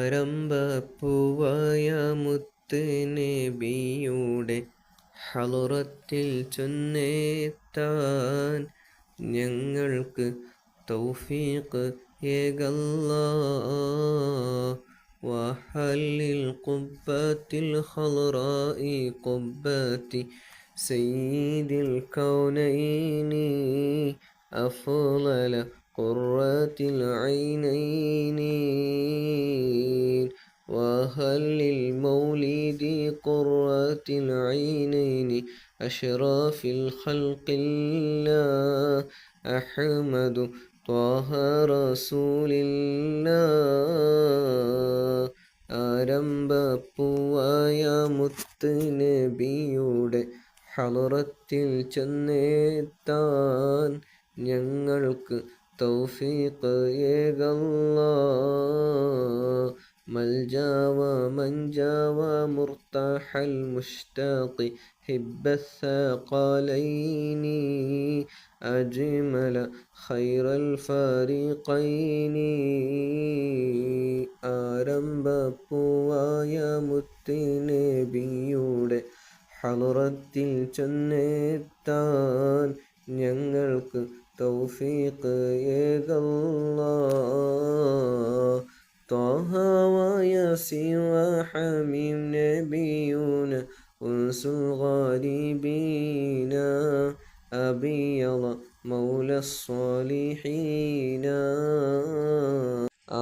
ആരംഭപ്പൂവായ മുത്ത് നബിയുടെ ഹളറത്തിൽ ചെന്നെത്താൻ ഞങ്ങൾക്ക് തൗഫീഖ് ഏകല്ലാഹ്. വഹല്ലിൽ ഖുബ്ബത്തിൽ ഖളറാഇ ഖുബ്ബത്തി സയ്യിദിൽ കൗനൈനി അഫ്ളല ഖുർറത്തിൽ ഐനൈനി. വഹല്ലിൽ മൗലിദി ഖുർറത്തിൽ ഐനൈനി അഷ്റഫിൽ ഖൽഖില്ലാഹ് അഹ്മദു ത്വാഹ റസൂലില്ലാഹ്. ആരംഭപ്പൂവായ മുത്ത് നബിയുടെ ഹളറത്തിൽ ചെന്നെത്താൻ ഞങ്ങൾക്ക് തൗഫീഖ് ഏകല്ലാഹ്. മൽജാവ മൻജാവ മുർത്തഹൽ മുഷ്താഖി ഹിബ്ബസ്സഖലൈനി അജ്മല ഖൈറൽ ഫരീഖൈനി. ആരംഭപ്പൂവായ മുത്ത് നബിയുടെ ഹളറത്തിൽ ചെന്നെത്താൻ ഞങ്ങൾക്ക് തൗഫീഖ് ഏകല്ലാഹ്. ത്വാഹ വയാസീൻ വഹമീം നബിയുന ഉൻസുൽ ഗാലിബീന അബിയള മൗലസ്സാലിഹീന.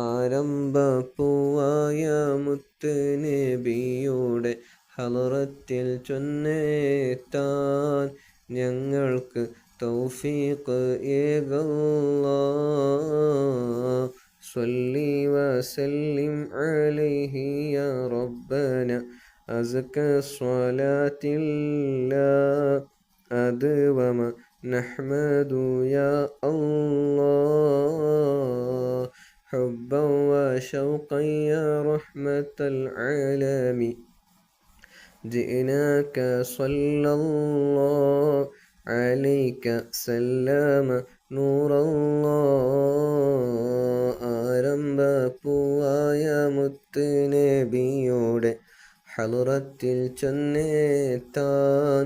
ആരംഭപ്പൂവായ മുത്ത് നബിയുടെ ഹളറത്തിൽ ചെന്നെത്താൻ ഞങ്ങൾക്ക് തൗഫീഖ് ഏകല്ലാഹ്. സ്വല്ലി വസല്ലിം അലൈഹി യാ റബ്ബന അസ്ക സ്വലാത്തില്ലാഹ് അദ്വമ നഹ്മദു യാ അല്ലാഹ്. ഹുബ്ബൻ വശൗഖൻ യാ റഹ്മത്തൽ ആലമീൻ ജിനാക സ്വല്ലല്ലാഹ് അലൈക സല്ലമ നൂറല്ലാഹ്. ആരംഭപ്പൂവായ മുത്ത് നബിയുടെ ഹളറത്തിൽ ചെന്നെത്താൻ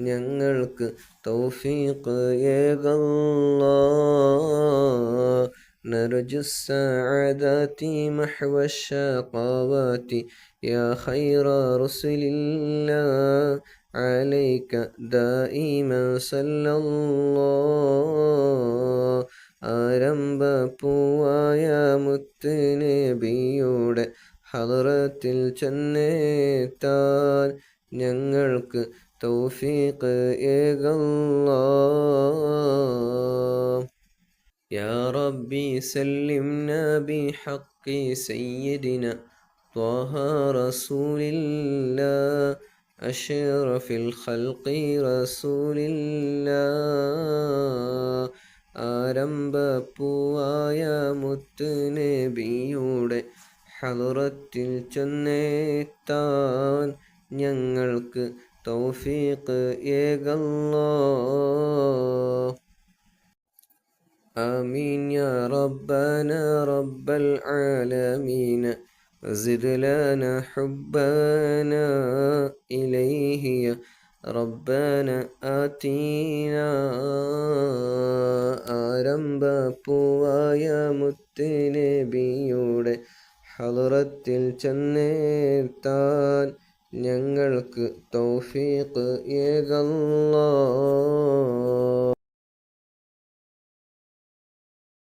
ഞങ്ങൾക്ക് തൗഫീഖ് ഏകല്ലാഹ്. നർജു സ്സഅദാതി മഹ്വ الشقاوات يا خير رسل الله عليك دائما صلى الله. ആരംഭപ്പൂവായ മുത്ത് നബിയുടെ ഹളറത്തിൽ ചെന്നെത്താൻ ഞങ്ങൾക്ക് തൗഫീഖ് ഏകല്ലാഹ്. യാ റബ്ബി സല്ലിംനാ ബിഹഖി സയ്യിദിനാ ത്വാഹ റസൂലില്ലാഹ് അഷ്റഫിൽ ഖൽഖി റസൂലില്ലാഹ്. ആരംഭപ്പൂവായ മുത്ത് നബിയുടെ ഹളറത്തിൽ ചെന്നെത്താൻ ഞങ്ങൾക്ക് തൗഫീഖ് ഏകല്ലാഹ്. ആമീൻ യാ റബ്ബന റബ്ബൽ ആലമീൻ زد لنا حبنا إليه يا ربنا آتينا. ആരംഭപ്പൂവായ മുത്ത് നബിയുടെ ഹളറത്തിൽ ചെന്നെത്താൻ ഞങ്ങൾക്ക് തൗഫീഖ് ഏകല്ലാഹ്.